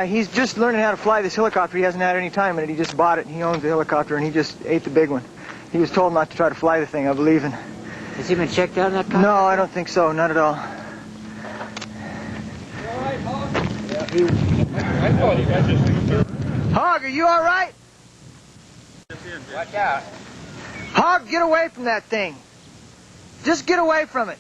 He's just learning how to fly this helicopter. He hasn't had any time in it. He just bought it. He owns the helicopter, and he just ate the big one. He was told not to try to fly the thing, I believe. And has he been checked out in that car? No, I don't think so. Not at all. Hog, are you all right? Watch out. Hog, get away from that thing. Just get away from it.